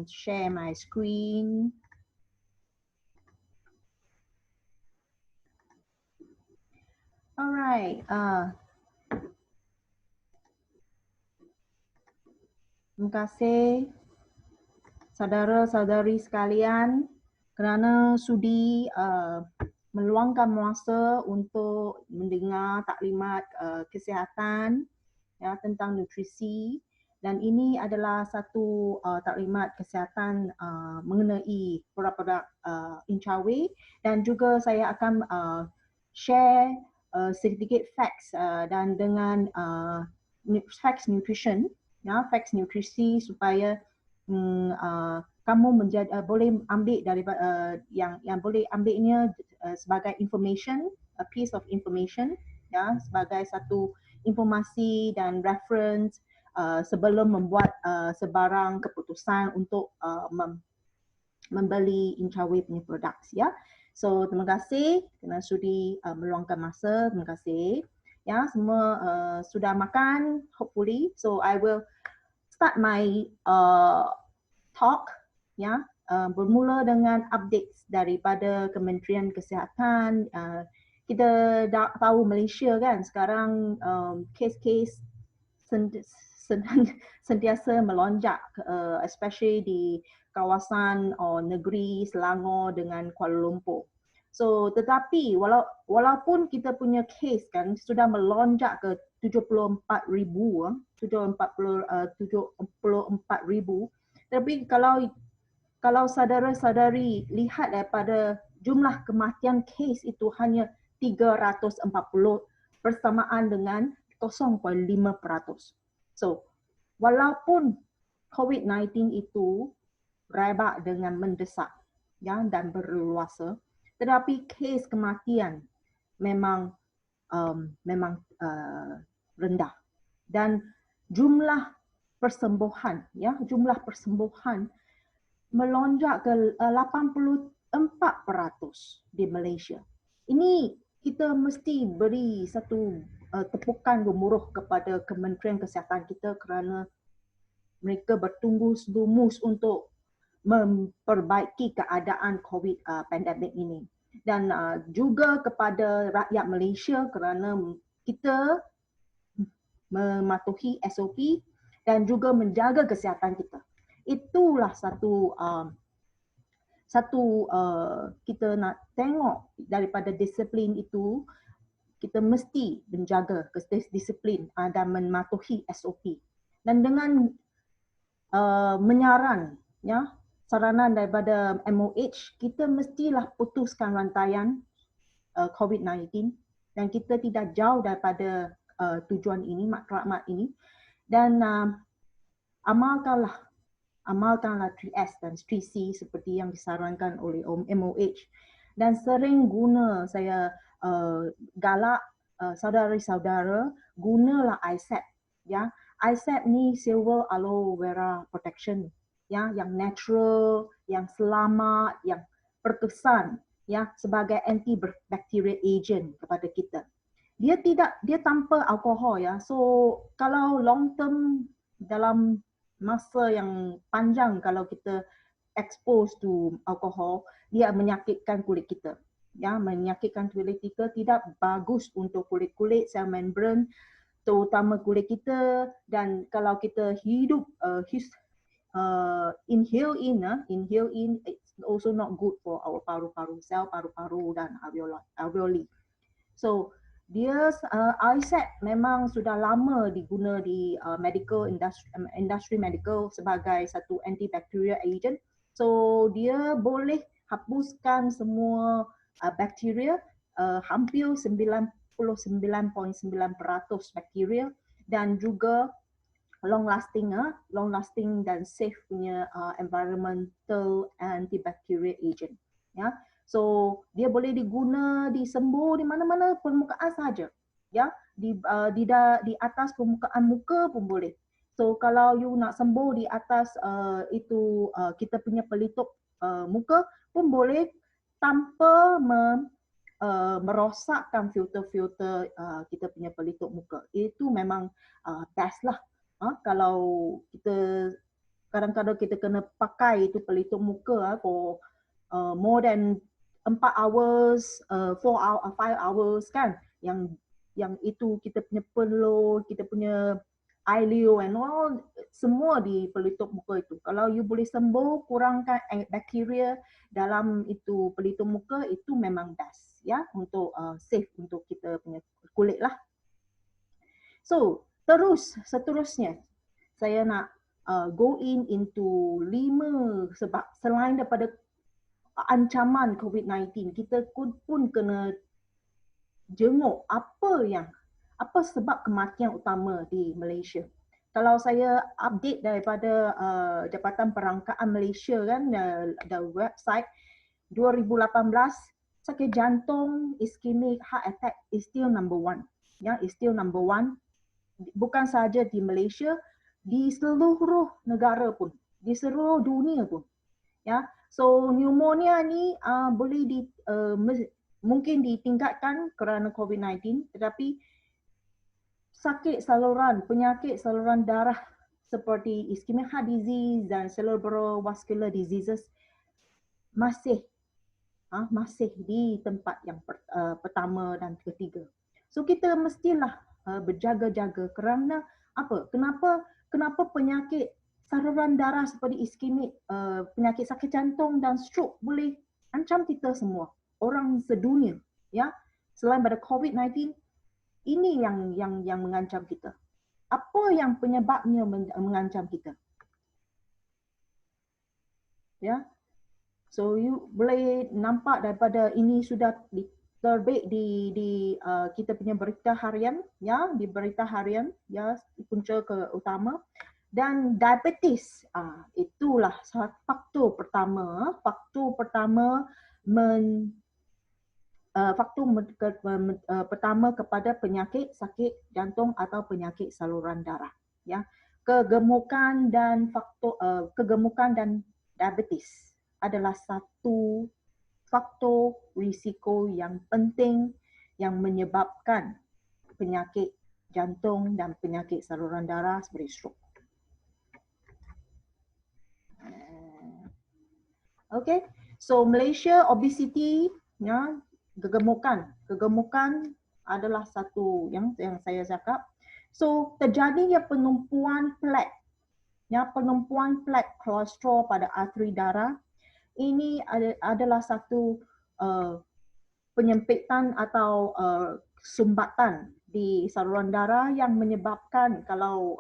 akan share my screen. Alright, terima kasih saudara-saudari sekalian kerana sudi meluangkan masa untuk mendengar taklimat kesihatan ya, tentang nutrisi, dan ini adalah satu taklimat kesihatan mengenai produk-produk Incawe, dan juga saya akan share sedikit facts dan dengan facts nutrition, ya, facts nutrisi supaya kamu boleh ambil daripada yang boleh ambilnya sebagai information, a piece of information, ya, sebagai satu informasi dan reference sebelum membuat sebarang keputusan untuk membeli Incawe punya produk, ya. So terima kasih kerana sudi meluangkan masa. Terima kasih. Ya, semua sudah makan hopefully. So I will start my talk, ya, bermula dengan updates daripada Kementerian Kesihatan. Kita tahu Malaysia kan sekarang kes-kes sentiasa melonjak, especially di kawasan negeri Selangor dengan Kuala Lumpur. So tetapi walaupun kita punya kes kan sudah melonjak ke 74,000, tapi kalau saudara-saudari lihat daripada jumlah kematian kes itu hanya 340 bersamaan dengan 0.5%. So walaupun COVID-19 itu rebak dengan mendesak, ya, dan berleluasa, tetapi kes kematian memang rendah, dan jumlah persembuhan, ya, jumlah persembuhan melonjak ke 84% di Malaysia. Ini kita mesti beri satu tepukan gemuruh kepada Kementerian Kesihatan kita kerana mereka bertunggus lumus untuk memperbaiki keadaan COVID pandemik ini, dan juga kepada rakyat Malaysia kerana kita mematuhi SOP dan juga menjaga kesihatan kita. Itulah satu kita nak tengok daripada disiplin itu, kita mesti menjaga disiplin dan mematuhi SOP, dan dengan menyaran, ya, saranan daripada MOH, kita mestilah putuskan rantaian COVID-19, dan kita tidak jauh daripada tujuan ini, matlamat ini, dan amalkanlah 3S dan 3C seperti yang disarankan oleh MOH, dan sering guna, saya galak saudara-saudara, gunalah ISAP, ya. ISAP ni silver aloe vera protection, ya, yang natural, yang selamat, yang berkesan, ya, sebagai antibacterial agent kepada kita. Dia tanpa alkohol, ya. So kalau long term, dalam masa yang panjang, kalau kita expose to alkohol, dia menyakitkan kulit kita, ya, menyakitkan kulit kita, tidak bagus untuk kulit sel membran, terutama kulit kita. Dan kalau kita hidup inhale in, it's also not good for our paru-paru, sel paru-paru dan alveoli. So dia ISAP memang sudah lama diguna di medical industry medical sebagai satu antibacterial agent. So dia boleh hapuskan semua bakteria, hampir 99.9% bakteria, dan juga long lasting dan safe punya environmental antibacterial agent, ya. So dia boleh diguna disembur di mana-mana permukaan saja, ya, di atas permukaan muka pun boleh. So kalau you nak sembuh di atas kita punya pelitup muka pun boleh, tanpa merosakkan filter-filter kita punya pelitup muka. Itu memang best lah. Kalau kita kadang-kadang kita kena pakai itu pelitup muka for more than 4 hours, 4 hours, 5 hours kan, yang itu kita punya peluh, kita punya eyelid and all, semua di pelitup muka itu. Kalau you boleh sembuh, kurangkan bakteria dalam itu pelitup muka, itu memang best ya, untuk safe untuk kita punya kulit lah. So seterusnya saya nak go into 5 sebab selain daripada ancaman COVID-19, kita pun kena jenguk apa sebab kematian utama di Malaysia. Kalau saya update daripada Jabatan Perangkaan Malaysia kan, the website 2018, sakit jantung, ischemic heart attack is still number 1. Ya, is still number 1. Bukan sahaja di Malaysia, di seluruh negara pun, di seluruh dunia pun. Ya, so pneumonia ni boleh mungkin ditingkatkan kerana COVID-19, tetapi penyakit saluran darah seperti ischemic heart disease dan cerebrovascular diseases masih di tempat yang pertama dan ketiga. So kita mestilah berjaga-jaga kerana apa? Kenapa penyakit saluran darah seperti iskemik, penyakit sakit jantung dan stroke boleh ancam kita semua, orang sedunia, ya. Selain pada COVID-19, ini yang mengancam kita. Apa yang penyebabnya mengancam kita? Ya. So you boleh nampak daripada ini sudah terbit di kita punya berita harian, ya, di berita harian, ya, punca ke utama. Dan diabetes, itulah faktor pertama pertama kepada penyakit sakit jantung atau penyakit saluran darah, ya. Kegemukan dan diabetes adalah satu faktor risiko yang penting yang menyebabkan penyakit jantung dan penyakit saluran darah seperti stroke. Okay, so Malaysia obesity, ya, kegemukan adalah satu yang saya cakap. So terjadinya penumpuan plak, ya, penumpuan plak kolesterol pada arteri darah, ini adalah satu penyempitan atau sumbatan di saluran darah yang menyebabkan kalau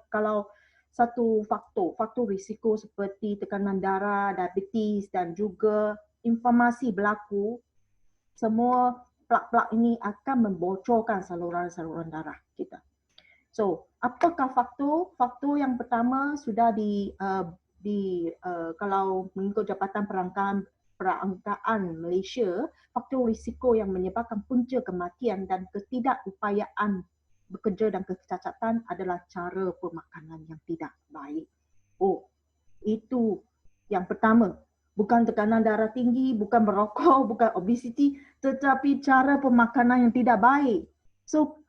kalau satu faktor risiko seperti tekanan darah, diabetes dan juga inflamasi berlaku, semua plak-plak ini akan membocorkan saluran-saluran darah kita. So, apakah faktor? Faktor yang pertama sudah kalau mengikut Jabatan Perangkaan Malaysia, faktor risiko yang menyebabkan punca kematian dan ketidakupayaan bekerja dan kecacatan adalah cara pemakanan yang tidak baik. Oh, itu yang pertama. Bukan tekanan darah tinggi, bukan merokok, bukan obesiti, tetapi cara pemakanan yang tidak baik. So,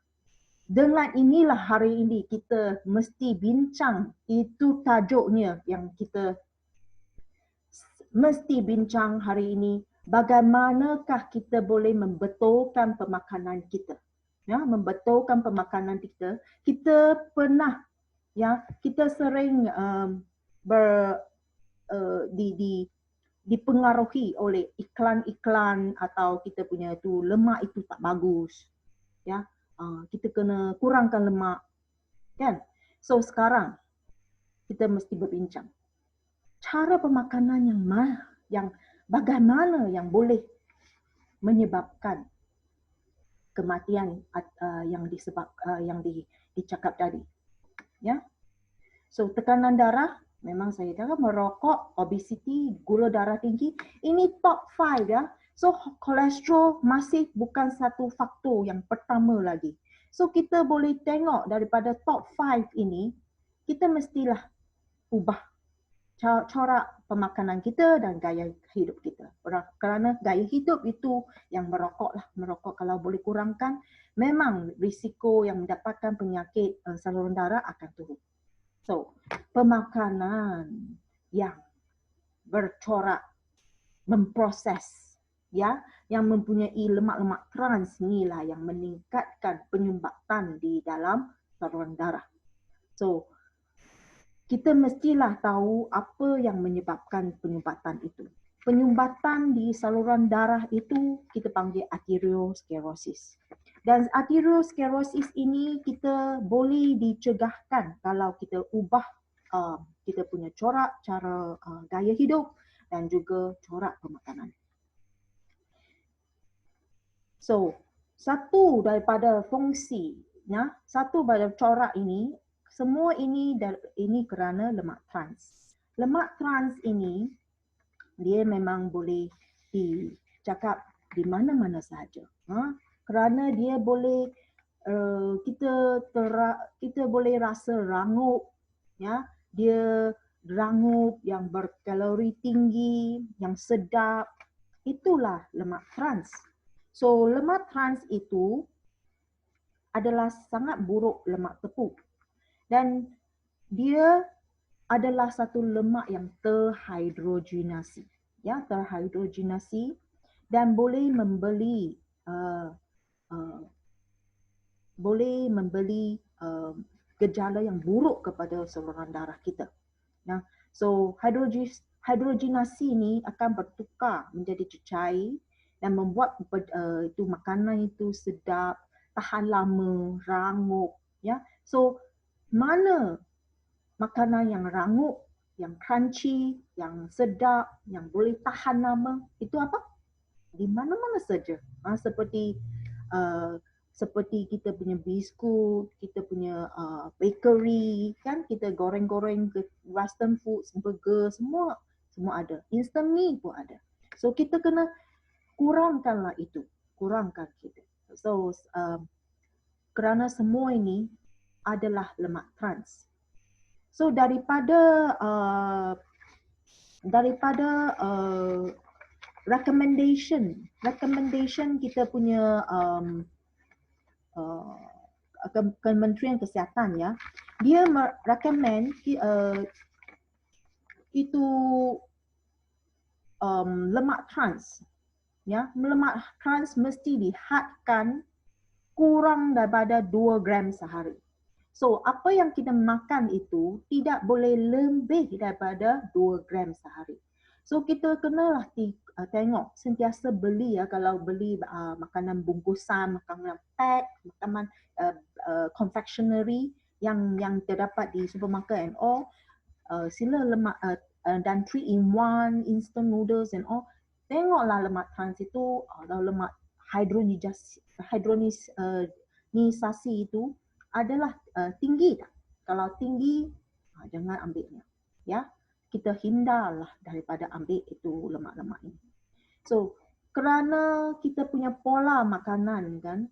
dengan inilah hari ini kita mesti bincang, itu tajuknya yang kita mesti bincang hari ini, bagaimanakah kita boleh membetulkan pemakanan kita. Ya, membetulkan pemakanan kita. Kita pernah, ya, kita sering dipengaruhi oleh iklan-iklan atau kita punya tu lemak itu tak bagus, ya. Kita kena kurangkan lemak, kan? So sekarang kita mesti berbincang cara pemakanan yang bagaimana yang boleh menyebabkan kematian yang dicakap tadi, ya. So tekanan darah, memang saya cakap merokok, obesiti, gula darah tinggi, ini top 5, ya. So kolesterol masih bukan satu faktor yang pertama lagi. So kita boleh tengok daripada top 5 ini, kita mestilah ubah cara pemakanan kita dan gaya hidup kita. Kerana gaya hidup itu yang merokok lah. Merokok kalau boleh kurangkan, memang risiko yang mendapatkan penyakit saluran darah akan turun. So, pemakanan yang bercorak, memproses, ya, yang mempunyai lemak-lemak trans inilah yang meningkatkan penyumbatan di dalam saluran darah. So, kita mestilah tahu apa yang menyebabkan penyumbatan itu. Penyumbatan di saluran darah itu kita panggil arteriosklerosis. Dan arteriosklerosis ini kita boleh dicegahkan kalau kita ubah kita punya corak cara gaya hidup dan juga corak pemakanan. So, satu daripada fungsi, ya, satu daripada corak ini, semua ini kerana lemak trans. Lemak trans ini dia memang boleh dicakap di mana-mana sahaja. Kerana dia boleh kita boleh rasa rangup, ya, dia rangup yang berkalori tinggi, yang sedap, itulah lemak trans. So lemak trans itu adalah sangat buruk lemak tepung dan dia adalah satu lemak yang terhidrogenasi, ya, terhidrogenasi dan boleh memberi gejala yang buruk kepada saluran darah kita. Nah, so hidrogenasi ini akan bertukar menjadi cecair dan membuat itu makanan itu sedap, tahan lama, rangup, ya. So mana makanan yang rangup, yang crunchy, yang sedap, yang boleh tahan lama, itu apa? Di mana-mana saja. Seperti kita punya biskut, kita punya bakery, kan, kita goreng-goreng ke western food, burger, semua ada. Instant mee pun ada. So kita kena kurangkanlah itu, kurangkan kita. So kerana semua ini adalah lemak trans. So daripada recommendation kita punya Kementerian Kesihatan, ya, dia recommend itu lemak trans, ya, lemak trans mesti dihadkan kurang daripada 2 gram sehari. So apa yang kita makan itu tidak boleh lebih daripada 2 gram sehari. So kita kenalah tengok, sentiasa beli, ya, kalau beli makanan bungkusan, makanan pack, makanan confectionery yang terdapat di supermarket and all, sila lemak dan 3-in-1 instant noodles and all, tengoklah lemak trans itu, lemak hidrogenisasi itu adalah tinggi tak? Kalau tinggi, jangan ambilnya, ya. Kita hindarlah daripada ambil itu lemak-lemak ini. So kerana kita punya pola makanan, kan,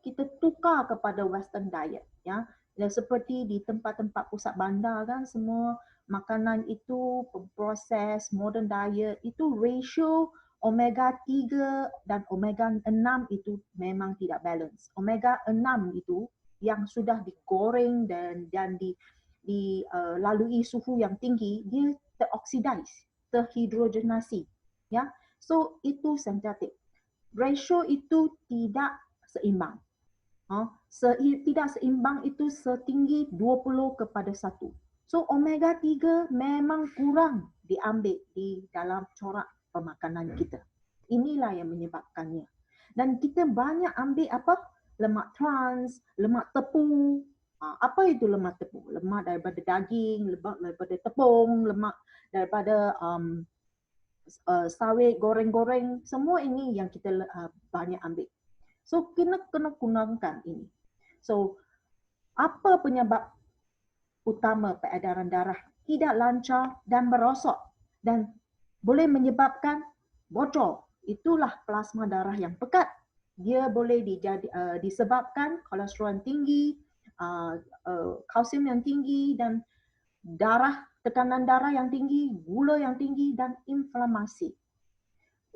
kita tukar kepada western diet, ya. Dan seperti di tempat-tempat pusat bandar, kan, semua makanan itu proses modern diet, itu ratio omega 3 dan omega 6 itu memang tidak balance. Omega 6 itu yang sudah digoreng dan dilalui suhu yang tinggi, dia teroksidize, terhidrogenasi, ya. So itu sensitif. Ratio itu tidak seimbang. Tidak seimbang itu setinggi 20:1. So omega 3 memang kurang diambil di dalam corak pemakanan kita. Inilah yang menyebabkannya. Dan kita banyak ambil apa? Lemak trans, lemak tepung. Apa itu lemak tepung? Lemak daripada daging, lemak daripada tepung, lemak daripada sawit, goreng-goreng, semua ini yang kita banyak ambil. So kena kurangkan ini. So apa penyebab utama peredaran darah tidak lancar dan merosot dan boleh menyebabkan bocor? Itulah plasma darah yang pekat. Dia boleh disebabkan kolesterol yang tinggi, kalsium yang tinggi, dan tekanan darah yang tinggi, gula yang tinggi, dan inflamasi.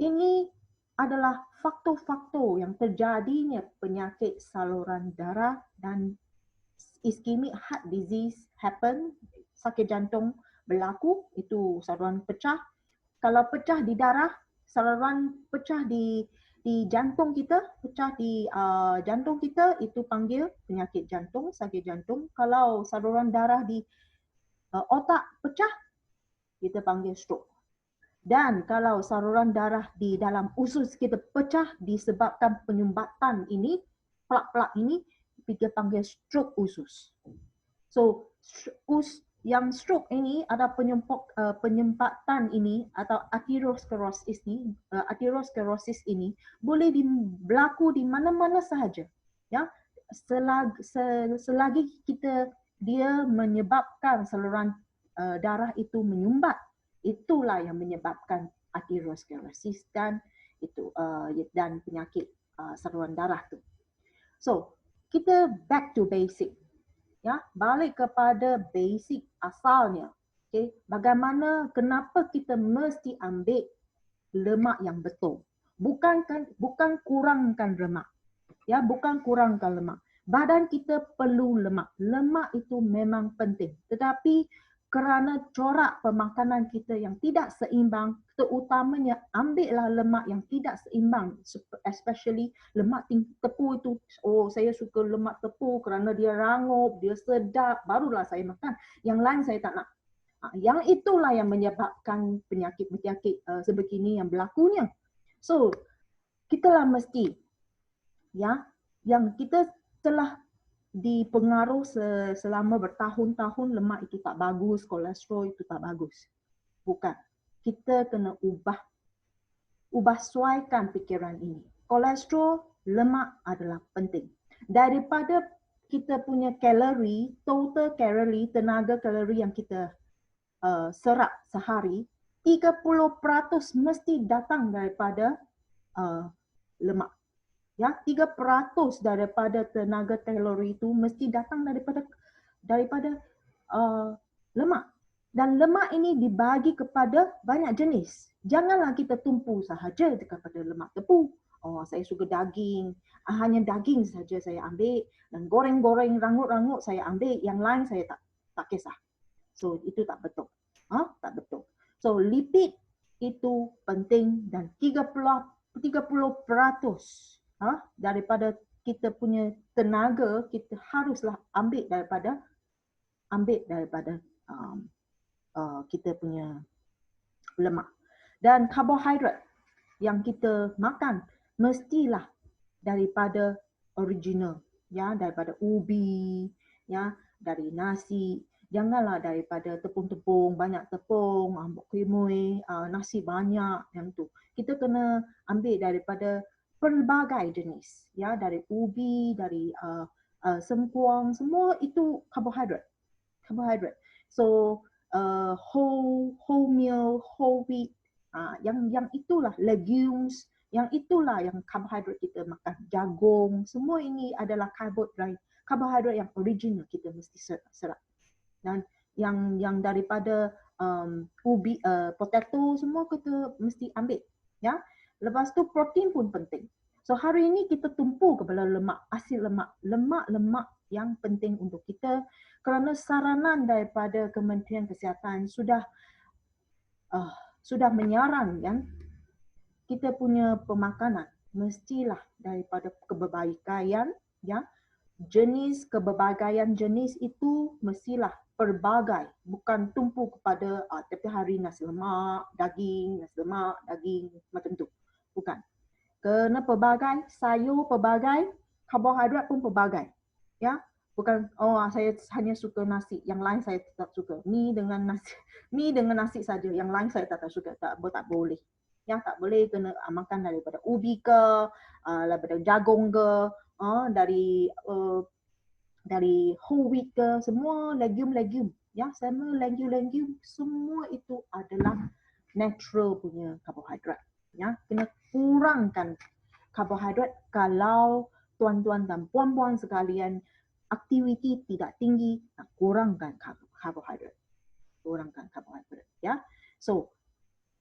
Ini adalah faktor-faktor yang terjadinya penyakit saluran darah dan ischemic heart disease happen, sakit jantung berlaku, itu saluran pecah. Kalau pecah di darah, saluran pecah di jantung kita, pecah di jantung kita, itu panggil penyakit jantung, sakit jantung. Kalau saluran darah di otak pecah, kita panggil stroke. Dan kalau saluran darah di dalam usus kita pecah disebabkan penyumbatan ini, plak-plak ini, kita panggil stroke usus. So, yang stroke ini ada penyumbatan ini atau arteriosklerosis ini boleh berlaku di mana-mana sahaja. Ya, selagi dia menyebabkan saluran darah itu menyumbat, itulah yang menyebabkan arteriosklerosis dan penyakit saluran darah tu. So, kita back to basic. Ya, balik kepada basic asalnya. Okay, bagaimana, kenapa kita mesti ambil lemak yang betul? Bukan kurangkan lemak. Ya, bukan kurangkan lemak. Badan kita perlu lemak. Lemak itu memang penting. Tetapi kerana corak pemakanan kita yang tidak seimbang, terutamanya ambillah lemak yang tidak seimbang, especially lemak tepung itu. Oh, saya suka lemak tepung kerana dia rangup, dia sedap, barulah saya makan. Yang lain saya tak nak. Yang itulah yang menyebabkan penyakit-penyakit sebegini yang berlakunya. So, kita lah mesti, ya, yang kita telah dipengaruh selama bertahun-tahun lemak itu tak bagus, kolesterol itu tak bagus. Bukan. Kita kena ubah suaikan fikiran ini. Kolesterol, lemak adalah penting. Daripada kita punya kalori, total kalori, tenaga kalori yang kita serap sehari, 30% mesti datang daripada lemak. Ya, 3% daripada tenaga kalori itu mesti datang daripada lemak. Dan lemak ini dibagi kepada banyak jenis. Janganlah kita tumpu sahaja kepada lemak tepung. Oh, saya suka daging, hanya daging saja saya ambil, dan goreng-goreng rangut-rangut saya ambil, yang lain saya tak kisah. So, itu tak betul. Tak betul. So, lipid itu penting dan 30% daripada kita punya tenaga kita haruslah ambil daripada kita punya lemak. Dan karbohidrat yang kita makan mestilah daripada original, ya, daripada ubi, ya, dari nasi. Janganlah daripada tepung-tepung, banyak tepung, kremui, nasi banyak, yang tu. Kita kena ambil daripada pelbagai jenis, ya, dari ubi, dari sengkuang, semua itu karbohidrat. So whole meal, whole wheat, yang itulah legumes, yang itulah yang karbohidrat kita makan. Jagung, semua ini adalah karbohidrat yang original kita mesti serap. Dan yang daripada ubi, potato, semua kita mesti ambil, ya. Lepas tu protein pun penting. So hari ini kita tumpu kepada lemak, asid lemak yang penting untuk kita kerana saranan daripada Kementerian Kesihatan sudah menyarankan kita punya pemakanan mestilah daripada keberbahagian, ya. Keberbahagian jenis itu mestilah pelbagai, bukan tumpu kepada tiap hari nasi lemak, daging, macam tu. Bukan. Kena pelbagai, sayur pelbagai, karbohidrat pun pelbagai. Ya, bukan saya hanya suka nasi, yang lain saya tak suka. Mi dengan nasi saja, yang lain saya tak suka. Tak boleh. Yang tak boleh kena makan daripada ubi ke, daripada jagung ke, dari whole wheat ke, semua legume, ya, semua legume, semua itu adalah natural punya karbohidrat, ya. Kena kurangkan karbohidrat kalau tuan-tuan dan puan-puan sekalian aktiviti tidak tinggi, kurangkan karbohidrat, ya. So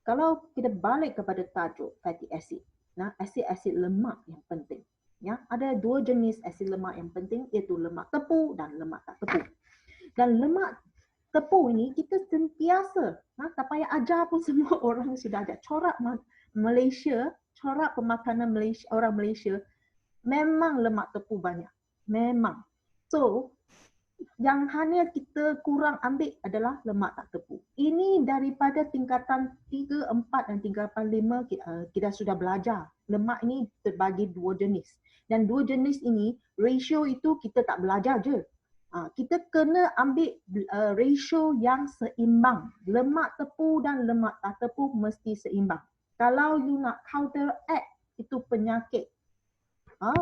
kalau kita balik kepada tajuk fatty acid, asid-asid lemak yang penting. Ya, ada 2 jenis asid lemak yang penting, iaitu lemak tepu dan lemak tak tepu. Dan lemak tepu ini kita sentiasa, tak payah ajar pun semua orang sudah ada. Corak Malaysia, corak pemakanan Malaysia, orang Malaysia, memang lemak tepu banyak. Memang. So, yang hanya kita kurang ambil adalah lemak tak tepu. Ini daripada tingkatan 3, 4 dan tingkatan 5 kita sudah belajar. Lemak ini terbagi 2 jenis. Dan 2 jenis ini, ratio itu kita tak belajar je. Kita kena ambil ratio yang seimbang. Lemak tepu dan lemak tak tepu mesti seimbang. Kalau you nak counteract itu penyakit,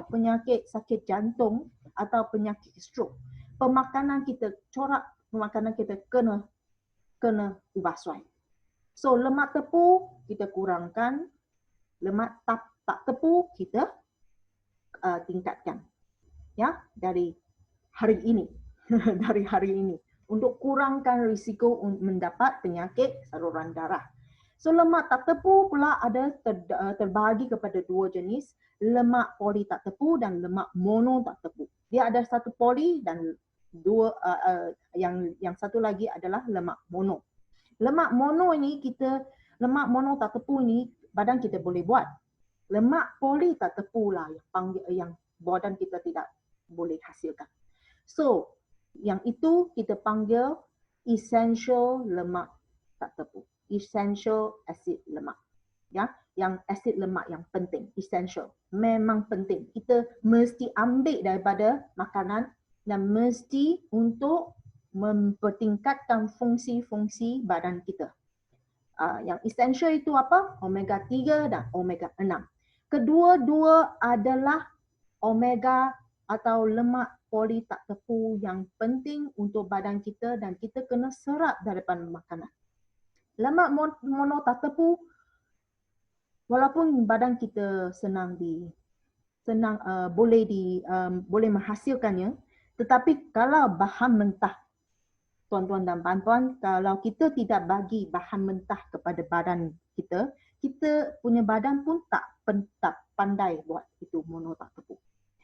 penyakit sakit jantung atau penyakit stroke, pemakanan kita, corak pemakanan kita kena ubah suai. So lemak tepu kita kurangkan, lemak tak tepu kita tingkatkan. Ya, dari hari ini. Dari hari ini untuk kurangkan risiko mendapat penyakit saluran darah. So lemak tak tepu pula ada terbagi kepada 2 jenis, lemak poli tak tepu dan lemak mono tak tepu. Dia ada satu poli dan yang satu lagi adalah lemak mono. Lemak mono lemak mono tak tepu ini badan kita boleh buat. Lemak poli tak tepu lah yang badan kita tidak boleh hasilkan. So, yang itu kita panggil essential lemak tak tepu. Essential acid lemak. Ya, yang asid lemak yang penting, essential. Memang penting. Kita mesti ambil daripada makanan dan mesti untuk mempertingkatkan fungsi-fungsi badan kita. Yang essential itu apa? Omega 3 dan omega 6. Kedua-dua adalah omega atau lemak poli tak tepu yang penting untuk badan kita dan kita kena serap daripada makanan. Lemak mono tak tepu, walaupun badan kita boleh menghasilkannya, tetapi kalau bahan mentah, tuan-tuan dan puan-puan, kalau kita tidak bagi bahan mentah kepada badan kita, kita punya badan pun tak pandai buat itu mono tak tepu.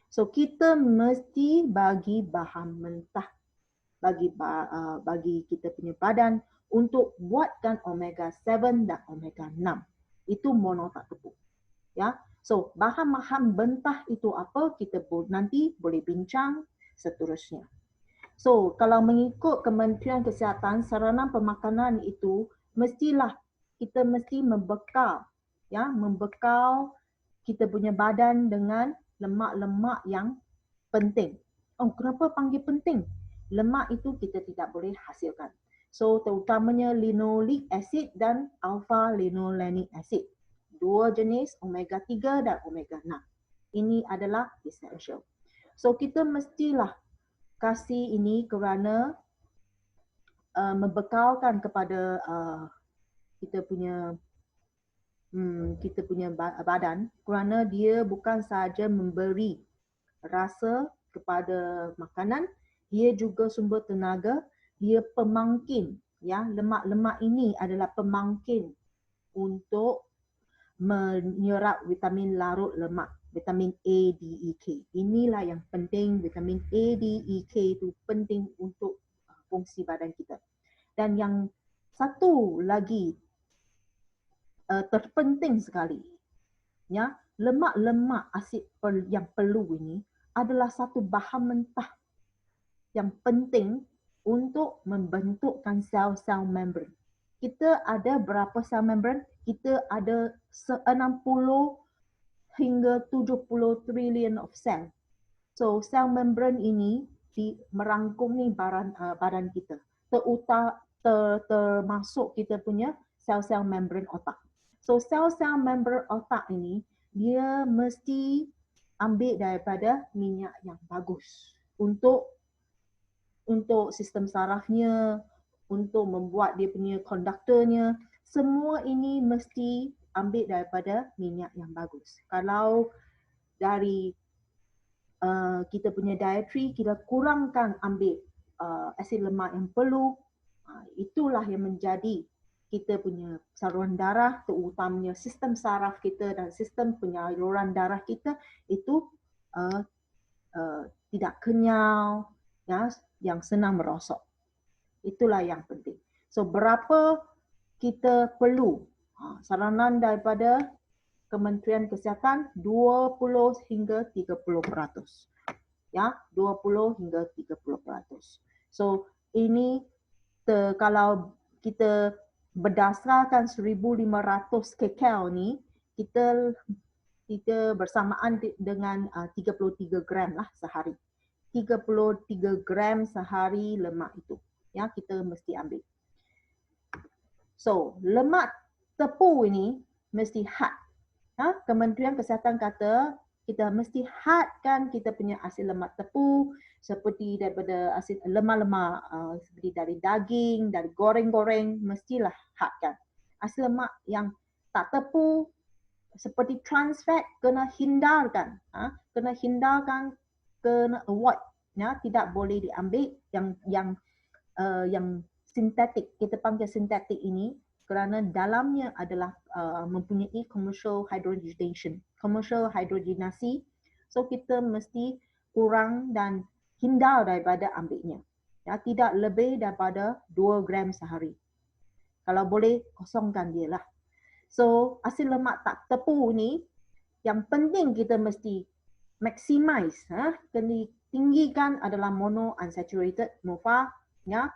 So kita mesti bagi bahan mentah bagi kita punya badan untuk buatkan omega 7 dan omega 6. Itu mono tak tepu. Ya. So bahan-bahan mentah itu apa, kita nanti boleh bincang seterusnya. So kalau mengikut Kementerian Kesihatan, saranan pemakanan itu kita mesti membekal kita punya badan dengan lemak-lemak yang penting. Oh, kenapa panggil penting? Lemak itu kita tidak boleh hasilkan. So, terutamanya linoleic acid dan alpha-linolenic acid. 2 jenis omega 3 dan omega 6. Ini adalah essential. So, kita mestilah kasih ini kerana membekalkan kepada kita punya badan, kerana dia bukan sahaja memberi rasa kepada makanan, dia juga sumber tenaga, dia pemangkin. Ya, lemak-lemak ini adalah pemangkin untuk menyerap vitamin larut lemak, vitamin A, D, E, K. Inilah yang penting, vitamin A, D, E, K itu penting untuk fungsi badan kita. Dan yang satu lagi terpenting sekali, ya, lemak-lemak asid yang perlu ini adalah satu bahan mentah yang penting untuk membentukkan sel-sel membran. Kita ada berapa sel membran? Kita ada 60 hingga 70 trilion of sel. So sel membran ini merangkumi badan kita. Termasuk kita punya sel-sel membran otak. So sel-sel membran otak ini dia mesti ambil daripada minyak yang bagus untuk sistem sarafnya, untuk membuat dia punya konduktornya. Semua ini mesti ambil daripada minyak yang bagus. Kalau dari kita punya dietary, kita kurangkan ambil asid lemak yang perlu, itulah yang menjadi kita punya saluran darah, terutamanya sistem saraf kita dan sistem penyaluran darah kita itu tidak kenyal, ya, yang senang merosot. Itulah yang penting. So berapa kita perlu saranan daripada Kementerian Kesihatan 20 hingga 30%. Ya, 20 hingga 30%. So ini kalau kita berdasarkan 1,500 kcal ni, kita bersamaan dengan 33 gram lah sehari. 33 gram sehari lemak itu. Ya, kita mesti ambil. So, lemak tepu ini mesti had. Kementerian Kesihatan kata kita mesti hadkan kita punya asid lemak tepu seperti daripada asid lemak-lemak seperti dari daging, dari goreng-goreng, mestilah hadkan. Asid lemak yang tak tepu seperti trans fat kena hindarkan, kena avoid, ya, tidak boleh diambil yang sintetik, kita panggil sintetik ini kerana dalamnya adalah mempunyai commercial hydrogenasi. So kita mesti kurang dan hindar daripada ambilnya. Ya, tidak lebih daripada 2 gram sehari. Kalau boleh kosongkan dia lah. So asid lemak tak tepu ni yang penting kita mesti maximize, kena tinggikan adalah monounsaturated MOFA, ya.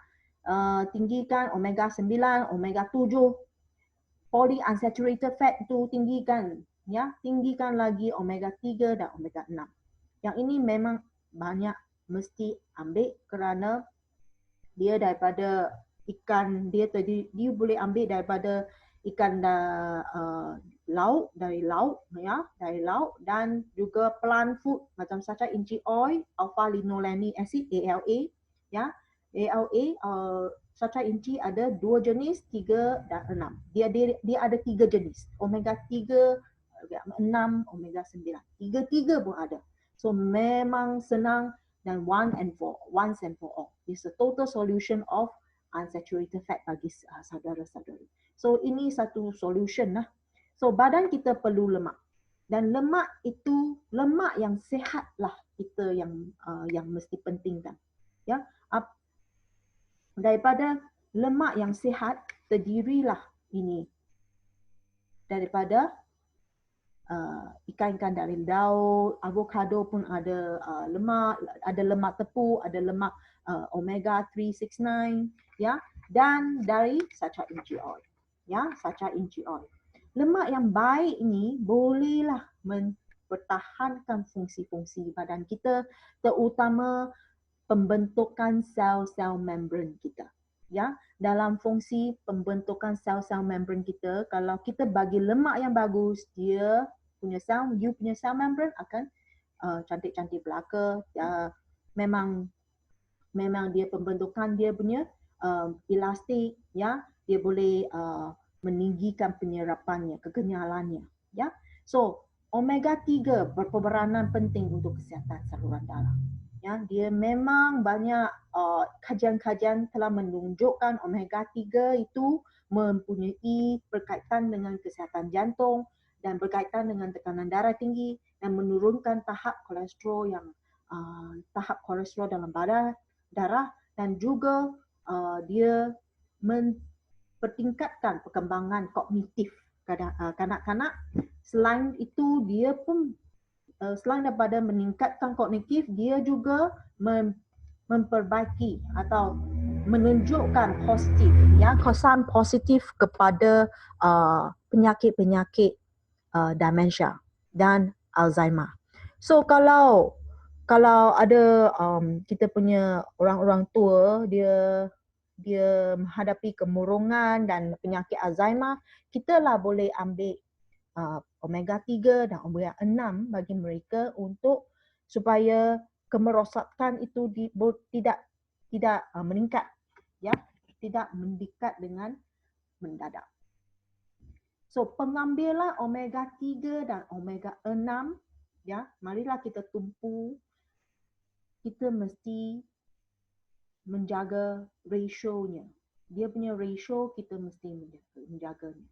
Tinggikan omega 9, omega 7, polyunsaturated fat itu tinggikan, ya, tinggikan lagi omega 3 dan omega 6. Yang ini memang banyak mesti ambil kerana dia daripada ikan, dia boleh ambil daripada ikan laut, dari laut, ya, dari laut, dan juga plant food macam sacha inchi oil, alpha linolenic acid ALA, ya. ALA sacha inchi ada 2 jenis, 3 dan 6. Dia ada 3 jenis. Omega 3, omega 6, omega 9. 3 pun ada. So memang senang dan once and for all. It's a total solution of unsaturated fat bagi saudara-saudari. So ini satu solution lah. So badan kita perlu lemak. Dan lemak itu, lemak yang sehat lah kita yang mesti pentingkan. Ya, daripada lemak yang sihat terdirilah ini daripada ikan-ikan dari laut, avocado pun ada lemak tepu, ada lemak omega 369, ya, dan dari sacha inchi oil, ya, sacha inchi oil. Lemak yang baik ini bolehlah mempertahankan fungsi-fungsi badan kita, terutama pembentukan sel-sel membran kita. Ya, dalam fungsi pembentukan sel-sel membran kita, kalau kita bagi lemak yang bagus, you punya sel membran akan cantik-cantik belaka. Memang dia pembentukan dia punya elastik, ya, dia boleh meninggikan penyerapannya, kekenyalannya, ya. So omega 3 berperanan penting untuk kesihatan saluran darah. Ya, dia memang banyak kajian-kajian telah menunjukkan omega 3 itu mempunyai berkaitan dengan kesihatan jantung dan berkaitan dengan tekanan darah tinggi dan menurunkan tahap kolesterol dalam darah dan juga dia mempertingkatkan perkembangan kognitif kanak-kanak. Selain itu dia pun selain daripada meningkatkan kognitif, dia juga memperbaiki atau menunjukkan positif, ya, kesan positif kepada penyakit-penyakit demensia dan Alzheimer. So kalau ada kita punya orang-orang tua dia menghadapi kemurungan dan penyakit Alzheimer, kita lah boleh ambil omega 3 dan omega 6 bagi mereka untuk supaya kemerosakan itu tidak meningkat, ya, tidak meningkat dengan mendadak. So pengambilan omega 3 dan omega 6, ya, marilah kita tumpu, kita mesti menjaga rasionya, dia punya ratio kita mesti menjaganya.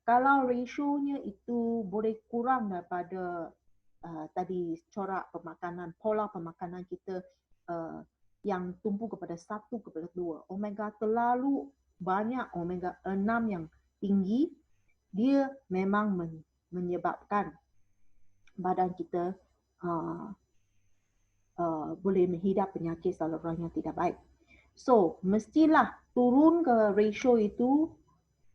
Kalau rasionya itu boleh kurang daripada tadi corak pemakanan, pola pemakanan kita yang tumpu kepada 1:2. Omega terlalu banyak, omega 6 yang tinggi, dia memang menyebabkan badan kita boleh menghidap penyakit saluran yang tidak baik. So, mestilah turun ke ratio itu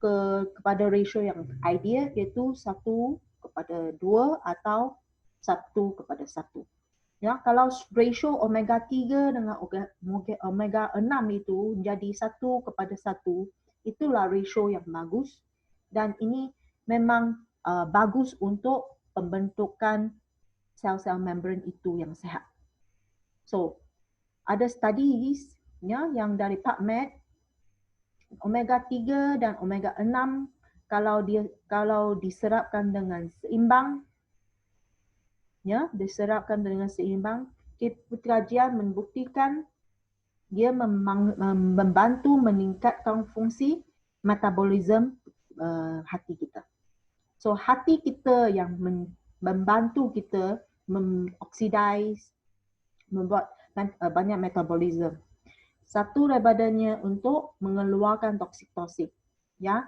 kepada ratio yang ideal, iaitu 1:2 atau 1:1. Ya, kalau ratio omega 3 dengan omega 6 itu menjadi 1:1, itulah ratio yang bagus, dan ini memang bagus untuk pembentukan sel-sel membran itu yang sehat. So, ada studies ya, yang dari PubMed, omega 3 dan omega 6 kalau diserapkan dengan seimbang, ya, diserapkan dengan seimbang, kajian membuktikan dia membantu meningkatkan fungsi metabolisme hati kita. So hati kita yang membantu kita mengoksidize, membuat banyak metabolisme. Satu daripadanya untuk mengeluarkan toksik-toksik, ya,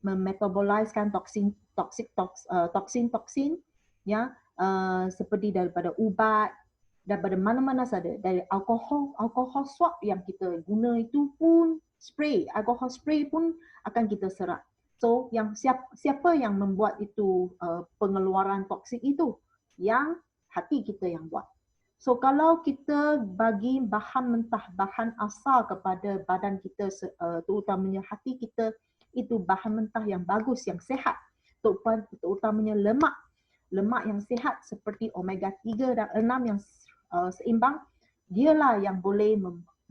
memetaboliskan toksin-toksin, ya, seperti daripada ubat, daripada mana-mana saja, dari alkohol swab yang kita guna itu pun spray, alkohol spray pun akan kita serap. So yang siapa yang membuat itu pengeluaran toksik itu? Yang hati kita yang buat. So kalau kita bagi bahan mentah, bahan asal kepada badan kita, terutamanya hati kita, itu bahan mentah yang bagus, yang sehat, terutamanya lemak yang sehat seperti omega 3 dan 6 yang seimbang, dialah yang boleh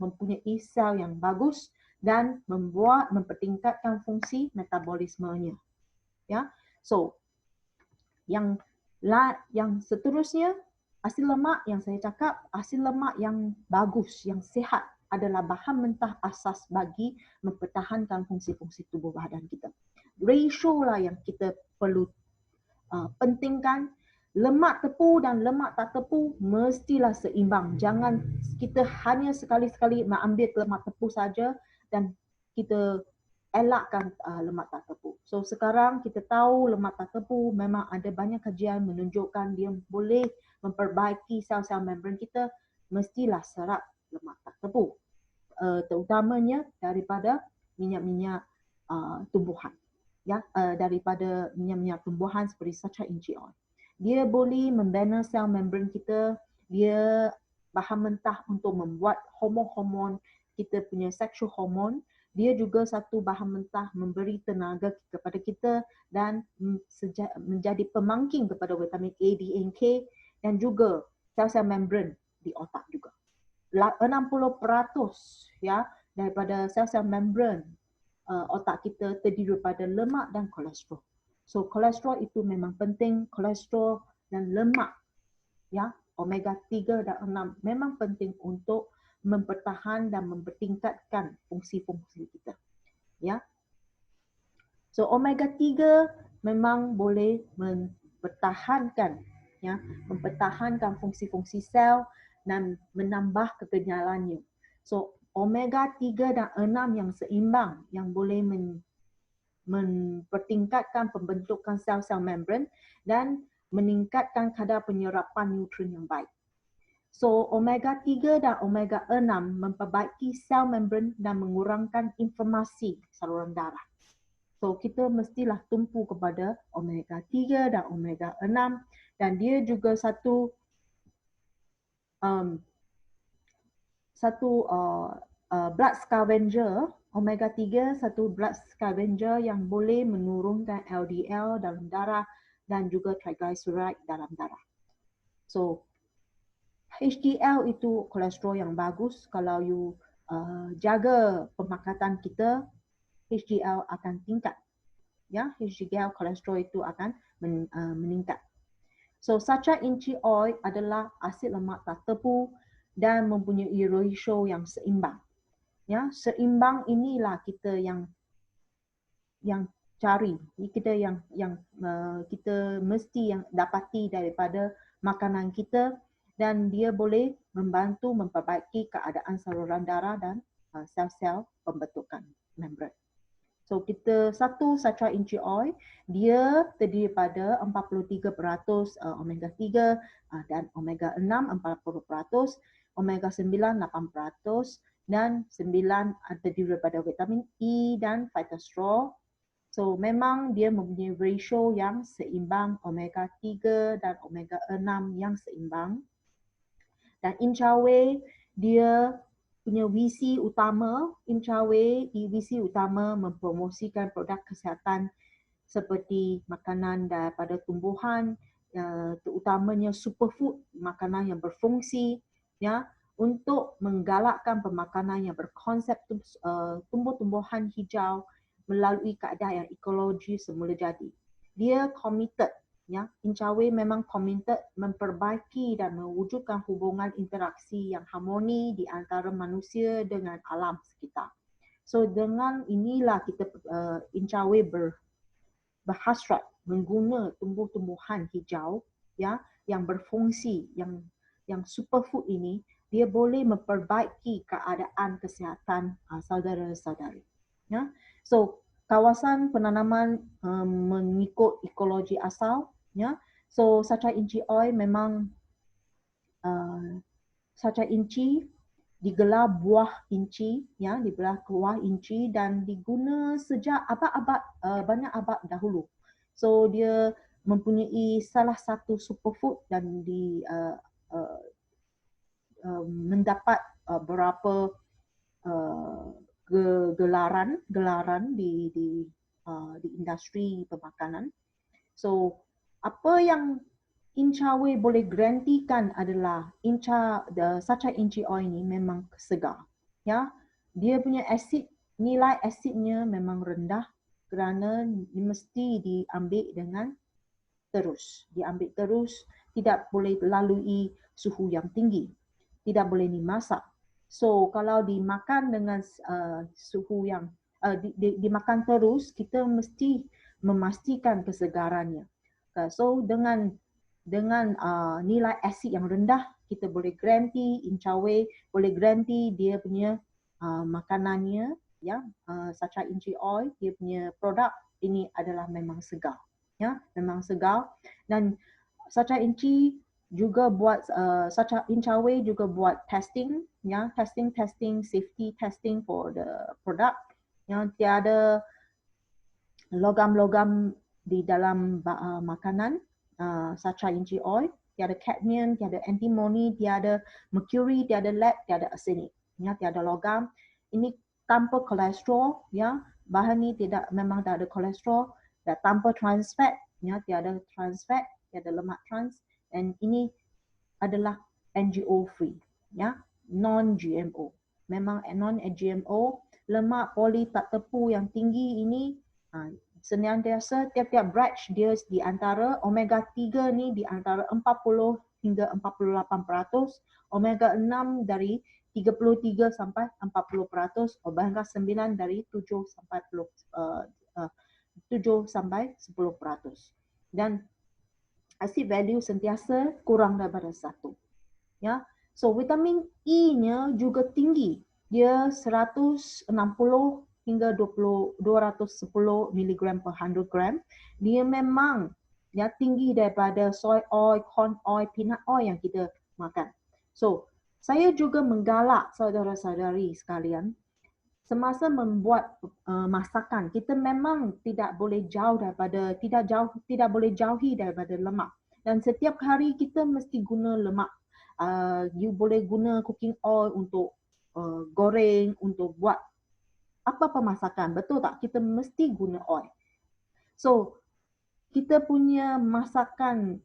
mempunyai sel yang bagus dan mempertingkatkan fungsi metabolismenya. Ya, so yang seterusnya, asid lemak yang saya cakap, asid lemak yang bagus, yang sehat adalah bahan mentah asas bagi mempertahankan fungsi-fungsi tubuh badan kita. Ratio lah yang kita perlu pentingkan. Lemak tepu dan lemak tak tepu mestilah seimbang. Jangan kita hanya sekali-sekali mengambil lemak tepu saja dan kita elakkan lemak tak tepu. So sekarang kita tahu lemak tak tepu memang ada banyak kajian menunjukkan dia boleh memperbaiki sel-sel membran kita, mestilah serap lemak tak tepu. Terutamanya daripada minyak-minyak tumbuhan. Ya, daripada minyak-minyak tumbuhan seperti sacha inchi oil. Dia boleh membina sel membran kita, dia bahan mentah untuk membuat hormon-hormon, kita punya sexual hormon, dia juga satu bahan mentah memberi tenaga kepada kita dan menjadi pemangking kepada vitamin A, D, and K, dan juga sel-sel membran di otak juga. 60% ya daripada sel-sel membran otak kita terdiri daripada lemak dan kolesterol. So kolesterol itu memang penting, kolesterol dan lemak, ya, omega 3 dan 6 memang penting untuk mempertahan dan mempertingkatkan fungsi-fungsi kita. Ya. So omega 3 memang boleh mempertahankan, ya, mempertahankan fungsi-fungsi sel dan menambah kekenyalannya. So omega 3 dan 6 yang seimbang yang boleh mempertingkatkan pembentukan sel-sel membran dan meningkatkan kadar penyerapan nutrien yang baik. So omega 3 dan omega 6 memperbaiki sel membran dan mengurangkan inflamasi saluran darah. So kita mestilah tumpu kepada omega 3 dan omega 6, dan dia juga satu blood scavenger. Omega 3 satu blood scavenger yang boleh menurunkan LDL dalam darah dan juga triglyceride dalam darah. So HDL itu kolesterol yang bagus. Kalau you jaga pemakatan kita, HDL akan tingkat. Ya, HDL kolesterol itu akan meningkat. So sacha inchi oil adalah asid lemak tak tepu dan mempunyai ratio yang seimbang. Ya, seimbang inilah kita yang cari, kita kita mesti yang dapati daripada makanan kita, dan dia boleh membantu memperbaiki keadaan saluran darah dan sel-sel pembentukan membran. So kita satu sacha inchi oil dia terdiri pada 43% omega 3 dan omega 6 40%, omega 9 8% dan 9 terdiri daripada vitamin E dan phytosterol. So memang dia mempunyai ratio yang seimbang, omega 3 dan omega 6 yang seimbang. Dan Incawe dia punya visi utama, visi utama mempromosikan produk kesihatan seperti makanan daripada tumbuhan, terutamanya superfood, makanan yang berfungsi, ya, untuk menggalakkan pemakanan yang berkonsep tumbuh-tumbuhan hijau melalui keadaan yang ekologi semula jadi. Dia committed, ya, Incawe memang committed memperbaiki dan mewujudkan hubungan interaksi yang harmoni di antara manusia dengan alam sekitar. So dengan inilah kita Incawe berhasrat mengguna tumbuh-tumbuhan hijau, ya, yang berfungsi, yang superfood ini, dia boleh memperbaiki keadaan kesihatan saudara-saudari. Ya. So kawasan penanaman mengikut ekologi asal, ya. So sacha inchi oil memang sacha inchi digelar buah inci, ya, digelar buah inci dan diguna sejak abad-abad banyak abad dahulu. So dia mempunyai salah satu superfood dan mendapat beberapa gelaran di industri pemakanan. So apa yang Incawe boleh garantikan adalah sacha inchi oil ni memang segar. Ya, dia punya nilai asidnya memang rendah kerana mesti diambil dengan terus. Diambil terus, tidak boleh lalui suhu yang tinggi. Tidak boleh dimasak. So kalau dimakan dengan suhu yang dimakan terus, kita mesti memastikan kesegarannya. So dengan nilai asid yang rendah, kita boleh garanti Incawe boleh garanti dia punya makanannya, ya, sacha inchi oil, dia punya produk ini adalah memang segar, ya, memang segar. Dan sacha inchi juga buat sacha Incawe juga buat testing, ya, testing safety testing for the product, yang tiada logam-logam di dalam makanan sacha inchi oil, tiada cadmium, tiada antimony, tiada mercury, tiada lead, tiada arsenic, ya, tiada logam. Ini tanpa kolesterol, ya, bahan ni memang tak ada kolesterol, dan tanpa trans fat, ya, tiada trans fat, tiada lemak trans, dan ini adalah NGO free, ya, non GMO. Memang non GMO, lemak poli tak tepu yang tinggi ini senantiasa tiap-tiap batch dia di antara omega 3 ni di antara 40 hingga 48%, omega 6 dari 33 sampai 40%, omega 9 dari 7 sampai 10%. Dan acid value sentiasa kurang daripada 1. Ya. So vitamin E-nya juga tinggi. Dia 160 hingga 210 mg per 100 gram. Dia memang, ya, tinggi daripada soy oil, corn oil, peanut oil yang kita makan. So, saya juga menggalak saudara-saudari sekalian, semasa membuat masakan, kita memang tidak boleh jauhi daripada lemak. Dan setiap hari kita mesti guna lemak. You boleh guna cooking oil untuk goreng, untuk buat apa pemasakan, betul tak? Kita mesti guna oil. So kita punya masakan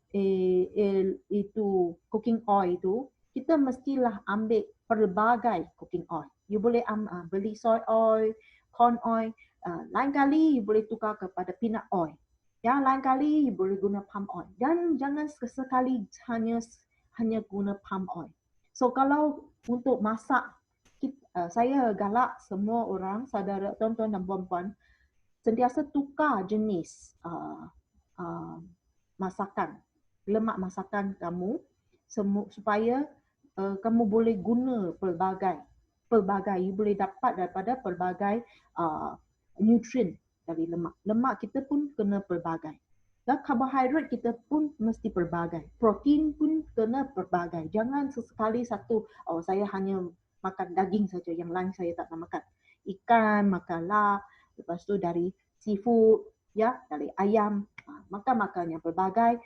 itu cooking oil itu, kita mestilah ambil pelbagai cooking oil. You boleh beli soy oil, corn oil, lain kali you boleh tukar kepada peanut oil. Ya, lain kali you boleh guna palm oil. Dan jangan sesekali hanya guna palm oil. So kalau untuk masak, saya galak semua orang, saudara, tuan-tuan dan puan-puan, sentiasa tukar jenis masakan, lemak masakan kamu supaya kamu boleh guna pelbagai, you boleh dapat daripada pelbagai nutrien dari lemak. Lemak kita pun kena pelbagai. Dan karbohidrat kita pun mesti pelbagai. Protein pun kena pelbagai. Jangan sesekali satu, saya hanya makan daging saja, yang lain saya tak nak makan. Ikan, makanlah. Lepas tu dari seafood, ya, dari ayam. Makan yang pelbagai.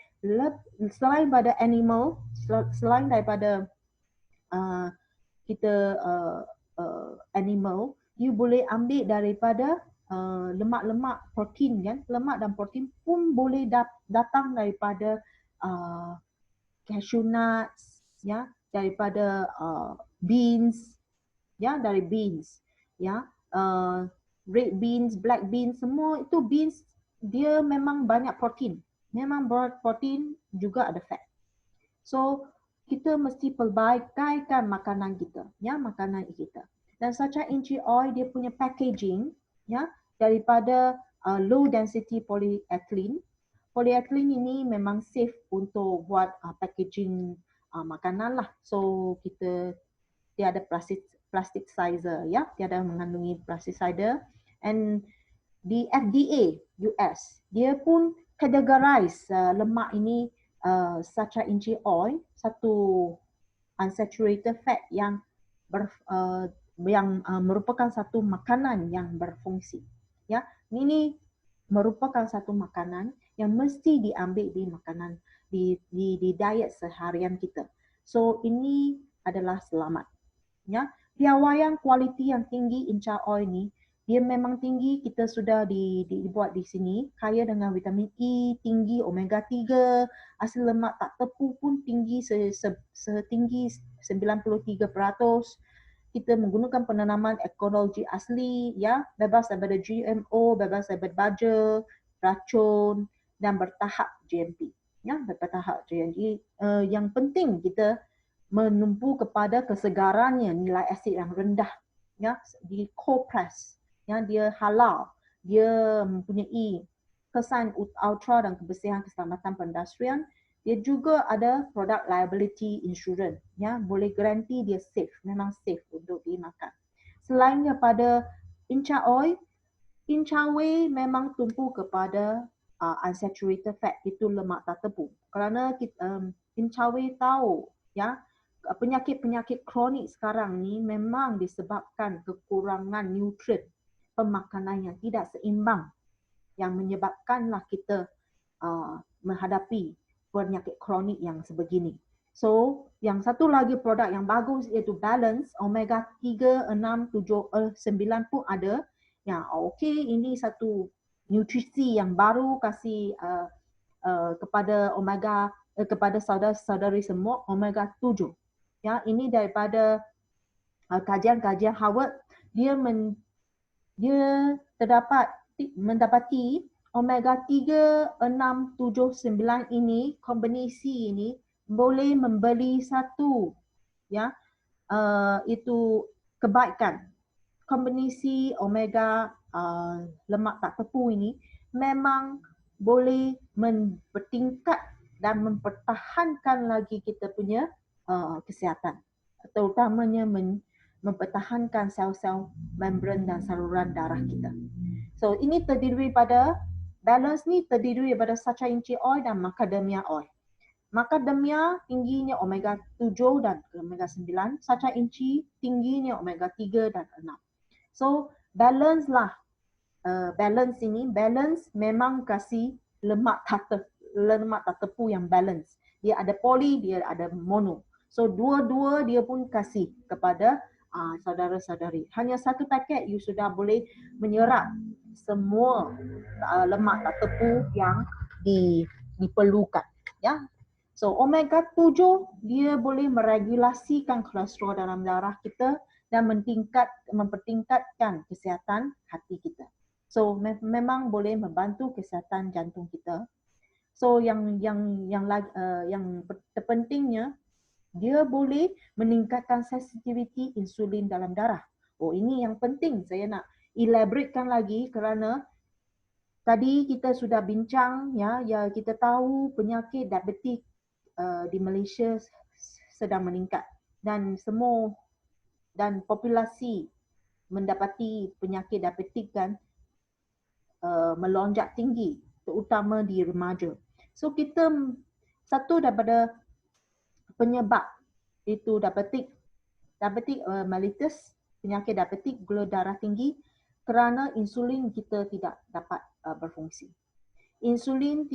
Selain daripada animal, selain daripada kita animal, you boleh ambil daripada lemak-lemak protein, kan? Lemak dan protein pun boleh datang daripada cashew nuts, ya, daripada beans, ya, dari beans, ya, red beans, black beans, semua itu beans dia memang banyak protein, memang protein juga ada fat. So kita mesti perbagaikan makanan kita, ya, makanan kita. Dan Sacha Inchi Oil dia punya packaging, ya, daripada low density polyethylene. Polyethylene ini memang safe untuk buat packaging makanan lah. So dia ada plasticizer, ya, dia ada mengandungi plasticizer. And di FDA US dia pun categorize lemak ini Sacha Inchi Oil, satu unsaturated fat yang merupakan satu makanan yang berfungsi. Ya, ini merupakan satu makanan yang mesti diambil di makanan di diet seharian kita. So ini adalah selamat. Ya, piawaian kualiti yang tinggi Incha Oil ni dia memang tinggi, kita sudah dibuat di sini, kaya dengan vitamin E, tinggi omega 3, asam lemak tak tepu pun tinggi setinggi 93%. Kita menggunakan penanaman ekologi asli, ya, bebas daripada GMO, bebas daripada baja, racun dan bertahap GMP. Ya, bertahap GMP. Yang penting kita menumpu kepada kesegarannya, nilai asid yang rendah, ya, di cold press. Ya, dia halal, dia mempunyai kesan ultra dan kebersihan keselamatan pengindustrian. Dia juga ada produk liability insurance, ya, boleh garanti dia safe, memang safe untuk dimakan. Selain daripada Incha Oil, Incha Whey memang tumpu kepada unsaturated fat, itu lemak tak tepu. Kerana Incha Whey tahu, ya, penyakit-penyakit kronik sekarang ni memang disebabkan kekurangan nutrien pemakanan yang tidak seimbang yang menyebabkanlah kita menghadapi penyakit kronik yang sebegini. So, yang satu lagi produk yang bagus iaitu Balance, omega 3, 6, 7, 9 pun ada. Ya, okey, ini satu nutrisi yang baru kasih kepada omega kepada saudara-saudari semua, omega 7. Ya, ini daripada kajian-kajian Harvard, dia mendapati omega 3, 6, 7, 9 ini, kombinasi ini boleh memberi satu, ya, itu kebaikan. Kombinasi omega lemak tak tepu ini memang boleh bertingkat dan mempertahankan lagi kita punya kesihatan, terutamanya mempertahankan sel-sel membran dan saluran darah kita. So ini terdiri daripada Balance ni terdiri daripada Sacha Inchi Oil dan Macadamia Oil. Macadamia tingginya omega 7 dan omega 9, Sacha Inchi tingginya omega 3 dan 6. So balance lah, balance ini, balance memang kasih lemak tak tepu yang balance. Dia ada poly, dia ada mono. So dua-dua dia pun kasih kepada saudara-saudari. Hanya satu paket you sudah boleh menyerap semua lemak tak tepu yang diperlukan, ya. So omega 7 dia boleh meregulasikan kolesterol dalam darah kita dan mempertingkatkan kesihatan hati kita. So memang boleh membantu kesihatan jantung kita. So yang terpentingnya dia boleh meningkatkan sensitiviti insulin dalam darah. Oh, ini yang penting saya nak elaboratekan lagi kerana tadi kita sudah bincang ya kita tahu penyakit diabetik di Malaysia sedang meningkat dan populasi mendapati penyakit diabetik kan melonjak tinggi terutama di remaja. So kita satu daripada penyebab itu diabetik mellitus, penyakit diabetik gula darah tinggi kerana insulin kita tidak dapat berfungsi. Insulin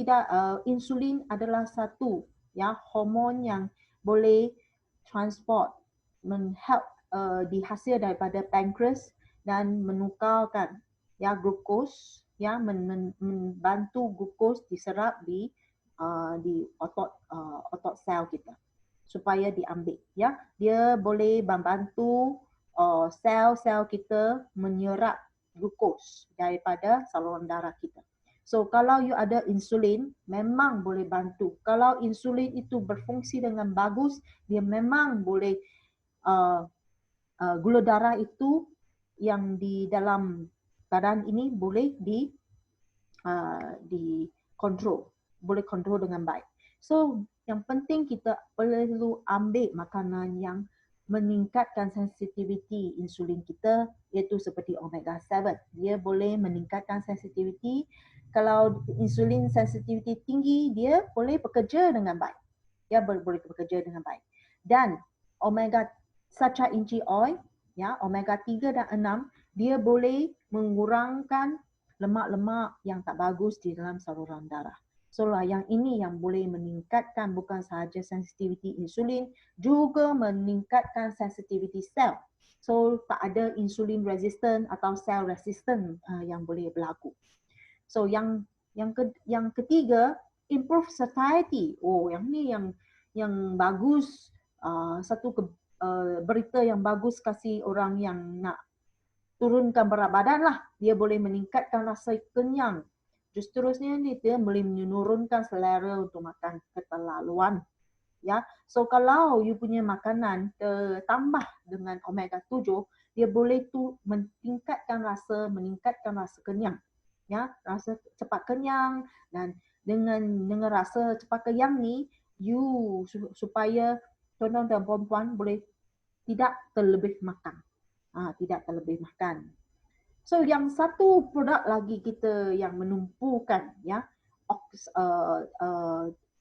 adalah satu hormon yang boleh transport help dihasil daripada pankreas dan menukarkan glukos membantu glukos diserap di otot sel kita supaya diambil dia boleh membantu sel-sel kita menyerap glukos daripada saluran darah kita. So kalau you ada insulin memang boleh bantu. Kalau insulin itu berfungsi dengan bagus, dia memang boleh gula darah itu yang di dalam badan ini boleh dikontrol, boleh kontrol dengan baik. So yang penting kita perlu ambil makanan yang meningkatkan sensitiviti insulin kita, iaitu seperti omega 7. Dia boleh meningkatkan sensitiviti. Kalau insulin sensitiviti tinggi, dia boleh bekerja dengan baik. Dia boleh bekerja dengan baik. Dan omega sacha inci oil, omega 3 dan 6, dia boleh mengurangkan lemak-lemak yang tak bagus di dalam saluran darah. So yang ini yang boleh meningkatkan bukan sahaja sensitiviti insulin, juga meningkatkan sensitiviti sel. So tak ada insulin resistant atau sel resistant yang boleh berlaku. So yang ketiga, improve satiety. Oh, yang ni yang bagus, satu berita yang bagus kasih orang yang nak turunkan berat badan lah. Dia boleh meningkatkan rasa kenyang. Seterusnya ni dia boleh menurunkan selera untuk makan keterlaluan. So kalau you punya makanan tambah dengan omega 7, dia boleh meningkatkan rasa kenyang. Rasa cepat kenyang, dan dengan rasa cepat kenyang ni you supaya tuan-tuan dan puan-puan boleh tidak terlebih makan. Tidak terlebih makan. So yang satu produk lagi kita yang menumpukan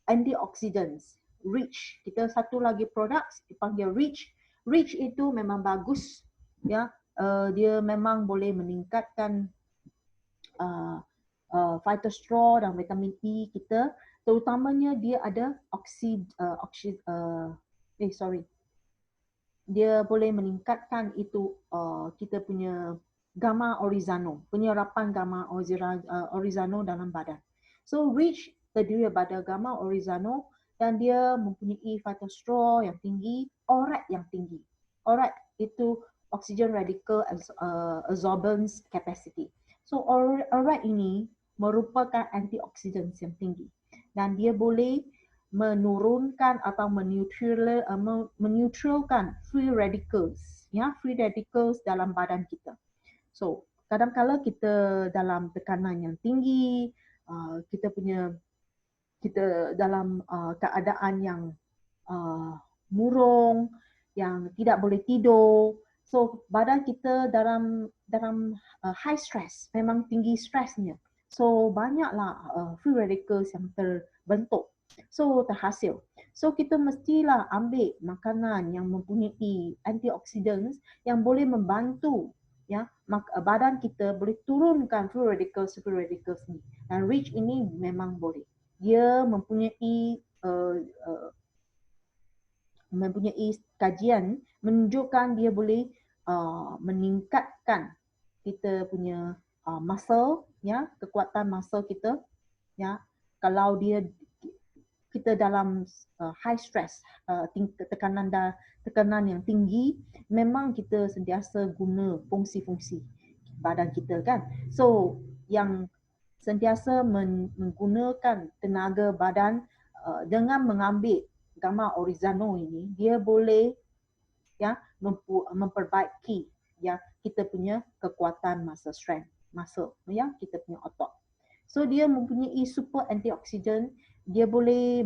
antioxidants, rich. Kita satu lagi produk dipanggil rich. Rich itu memang bagus dia memang boleh meningkatkan phytosterol dan vitamin E kita, terutamanya dia ada dia boleh meningkatkan itu kita punya gamma orizano, penyerapan gamma orizano dalam badan. So rich terdiri daripada gamma orizano dan dia mempunyai phytosterol yang tinggi, ORAC yang tinggi. ORAC itu oxygen radical absorbance capacity. So ORAC ini merupakan antioxidants yang tinggi dan dia boleh menurunkan atau meneutralkan free radicals, free radicals dalam badan kita. So kadang-kala kita dalam tekanan yang tinggi, kita dalam keadaan yang murung, yang tidak boleh tidur. So badan kita dalam high stress, memang tinggi stresnya. So banyaklah free radicals yang terbentuk. So terhasil. So kita mestilah ambil makanan yang mempunyai antioxidants yang boleh membantu badan kita boleh turunkan free radicals ni. Dan rich ini memang boleh. Dia mempunyai kajian menunjukkan dia boleh meningkatkan kita punya muscle, kekuatan muscle kita, kalau kita dalam high stress, tekanan yang tinggi, memang kita sentiasa guna fungsi-fungsi badan kita kan. So yang sentiasa menggunakan tenaga badan dengan mengambil gamma orizano ini, dia boleh memperbaiki kita punya kekuatan muscle strength, muscle ya, kita punya otot. So dia mempunyai super antioksidan, dia boleh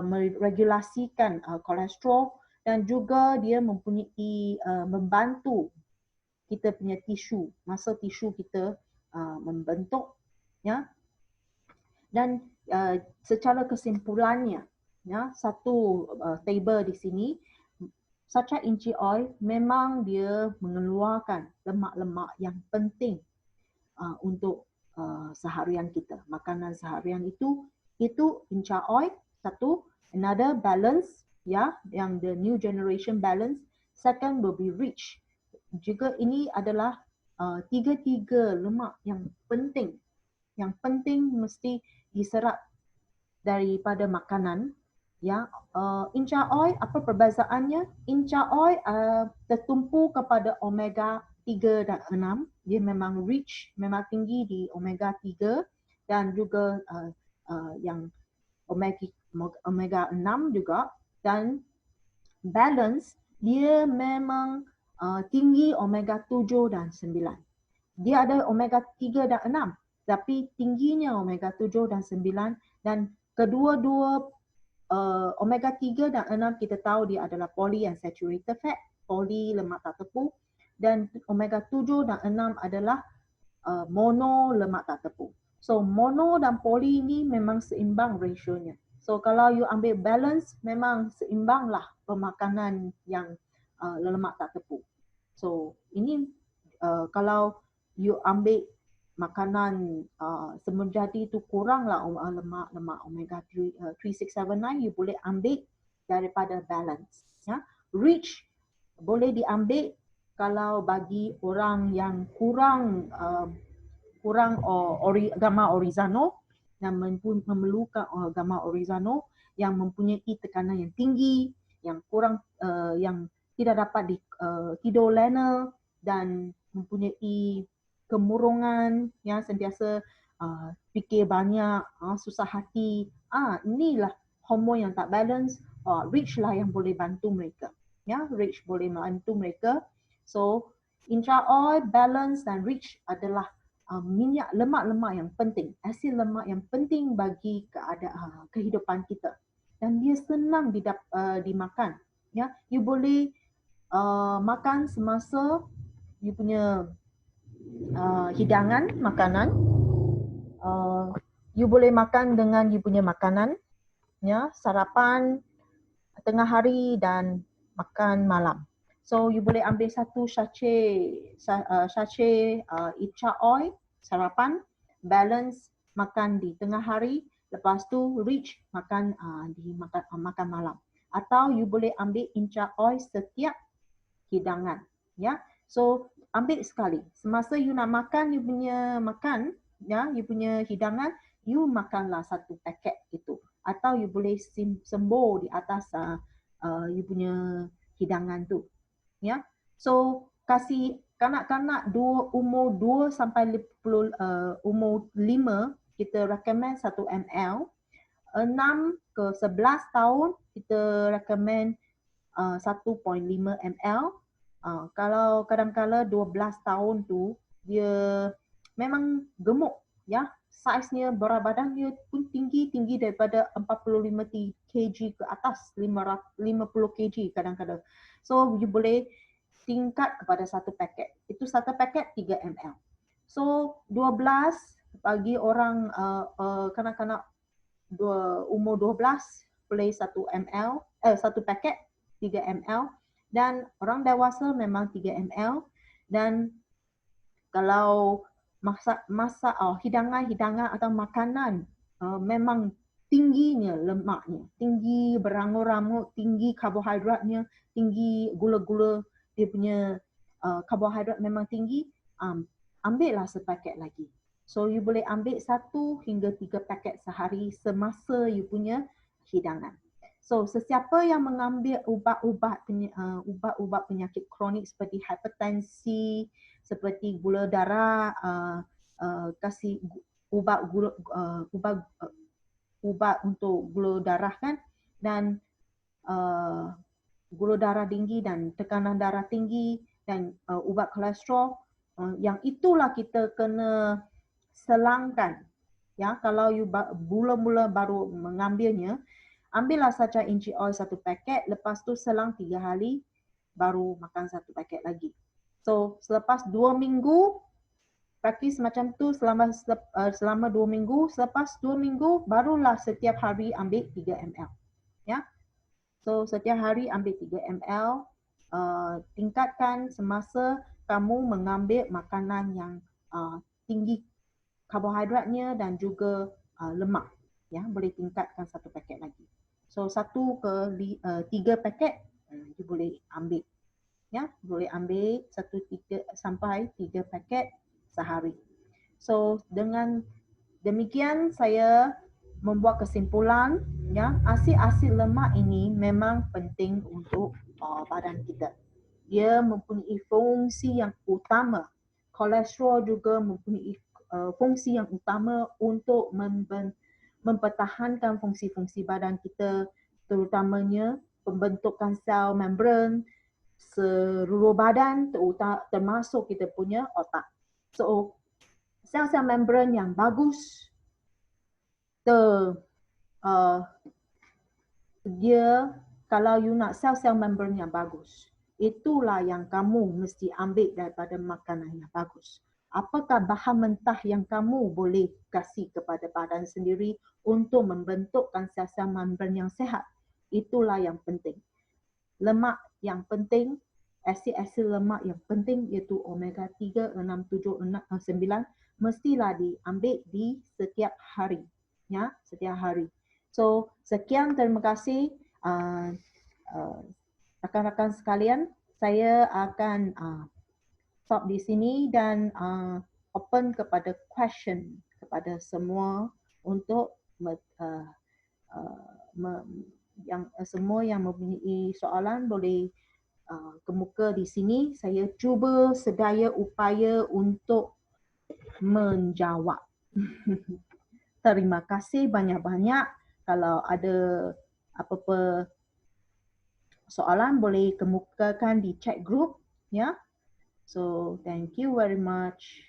meregulasikan kolesterol dan juga dia mempunyai membantu kita punya tisu, muscle tisu kita membentuk ya. Dan secara kesimpulannya ya, satu table di sini, sacha inchi oil memang dia mengeluarkan lemak-lemak yang penting untuk seharian kita. Makanan seharian itu incha oil satu, another balance ya, yang the new generation balance. Second will be rich. Juga ini adalah tiga-tiga lemak yang penting mesti diserap daripada makanan ya. Incha oil, apa perbezaannya? Incha oil tertumpu kepada omega 3 dan 6. Dia memang rich, memang tinggi di omega 3 dan juga yang omega 6 juga. Dan balance, dia memang tinggi omega 7 dan 9. Dia ada omega 3 dan 6, tapi tingginya omega 7 dan 9, dan kedua-dua omega 3 dan 6 kita tahu dia adalah polyunsaturated fat, poly lemak tak tepung, dan omega 7 dan 6 adalah mono lemak tak tepung. So mono dan poly ni memang seimbang rasionya. So kalau you ambil balance, memang seimbanglah pemakanan yang lemak tak tepung. So ini kalau you ambil makanan semenjadi itu kuranglah lemak omega 3679, you boleh ambil daripada balance ya. Rich boleh diambil kalau bagi orang yang kurang gamma orizano dan memerlukan gamma orizano yang mempunyai tekanan yang tinggi, yang kurang yang tidak dapat tidur lena dan mempunyai kemurungan yang sentiasa fikir banyak, susah hati. Inilah hormon yang tak balance. Rich lah yang boleh bantu mereka. Ya, rich boleh membantu mereka. So, intra oil, balance dan rich adalah minyak lemak-lemak yang penting, asid lemak yang penting bagi kehidupan kita. Dan dia senang dimakan. Ya, you boleh makan semasa you punya hidangan makanan. You boleh makan dengan you punya makanan, ya, sarapan, tengah hari dan makan malam. So you boleh ambil satu sachet incha oil sarapan, balance makan di tengah hari, lepas tu rich makan makan malam. Atau you boleh ambil incha oil setiap hidangan, ya. So ambil sekali. Semasa you nak makan, you punya hidangan, you makanlah satu paket itu. Atau you boleh sembur di atas you punya hidangan tu. Ya. So kasih kanak-kanak umur 2 sampai umur 5, kita recommend 1 ml. 6 ke 11 tahun, kita recommend 1.5 ml. Kalau kadang-kala 12 tahun tu dia memang gemuk ya, saiznya berat badan dia pun tinggi daripada 45 kg ke atas, 50 kg kadang-kadang. So you boleh tingkat kepada satu paket. Itu satu paket 3 ml. So 12 bagi orang kanak-kanak umur 12 boleh 1 ml, satu paket 3 ml. Dan orang dewasa memang 3 ml. Dan kalau hidangan atau makanan memang tingginya lemaknya, tinggi berangus-rangus, tinggi karbohidratnya, tinggi gula-gula, dia punya karbohidrat memang tinggi, ambillah sepaket lagi. So you boleh ambil 1 hingga 3 paket sehari semasa you punya hidangan. So, sesiapa yang mengambil ubat-ubat penyakit kronik seperti hipertensi, seperti gula darah, kasih ubat untuk gula darah kan, dan gula darah tinggi dan tekanan darah tinggi, dan ubat kolesterol, yang itulah kita kena selangkan. Ya, kalau you mula-mula baru mengambilnya, ambillah saja inchi oil 1 paket, lepas tu selang 3 hari, baru makan 1 paket lagi. So, selepas 2 minggu, praktis macam tu selama 2 minggu, selepas 2 minggu, barulah setiap hari ambil 3 ml. Ya, so setiap hari ambil 3 ml, tingkatkan semasa kamu mengambil makanan yang tinggi karbohidratnya dan juga lemak. Ya, boleh tingkatkan 1 paket lagi. So 1 ke 3 paket you boleh ambil. Ya, boleh ambil 1 sampai 3 paket sehari. So dengan demikian saya membuat kesimpulan, ya, asid-asid lemak ini memang penting untuk badan kita. Dia mempunyai fungsi yang utama. Kolesterol juga mempunyai fungsi yang utama untuk mempertahankan fungsi-fungsi badan kita, terutamanya pembentukan sel membran seluruh badan, termasuk kita punya otak. So, sel-sel membran yang bagus, dia kalau you nak sel-sel membran yang bagus, itulah yang kamu mesti ambil daripada makanan yang bagus. Apakah bahan mentah yang kamu boleh kasih kepada badan sendiri untuk membentukkan sel-sel membran yang sihat? Itulah yang penting. Lemak yang penting, asid-asid lemak yang penting iaitu omega 3, 6, 7, 9 mestilah diambil di setiap hari. Ya, setiap hari. So, sekian, terima kasih rakan-rakan sekalian. Saya akan stop di sini dan open kepada question kepada semua untuk semua yang mempunyai soalan boleh kemuka di sini. Saya cuba sedaya upaya untuk menjawab. Terima kasih banyak-banyak. Kalau ada apa-apa soalan boleh kemukakan di chat group, ya. So, thank you very much.